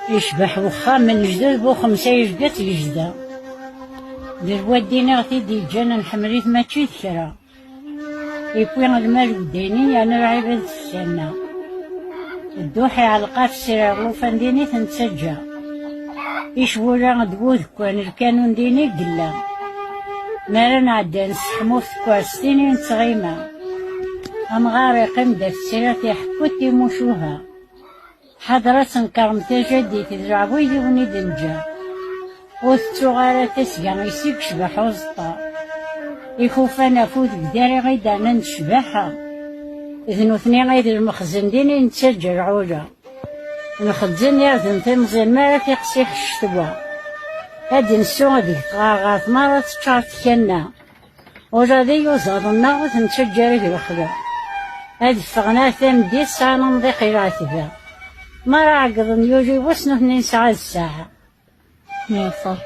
يشبح وخا من جدد بو خمسة يجدات الجدة دير ودينا غتي دي جانا نحمريت ماشي ذكرى يكوي المال وديني يعني العباد السنة الدوحي على القاف السراغ وفنديني تنتسجى يشولا دبوذ كوان الكانون ديني قلا مالا نعدى نسحمو في كواستيني نتغيما أمغاري قمدة السيرات يحكوتي موشوها حضرت نكرمتا جدي تدرعبو يدوني دنجا وثتوغارة تسقى يسيك شبح وزطا يخوفانا فوت بداري غيدانا نشبحها إذن ثني غيد المخزن ديني نتسجل عولا نخزن يعزن تنزل مالا تيقسيح الشتوى هادي نسو ديك غاغات مرة تشارت كنا وجادي يوزادنا وتنتشجر في الخلا هادي فغنا ثم دي ساعة نمضي قيراتها ما راعقضن يوجي وسنو 2 ساعة الساعة يا صح.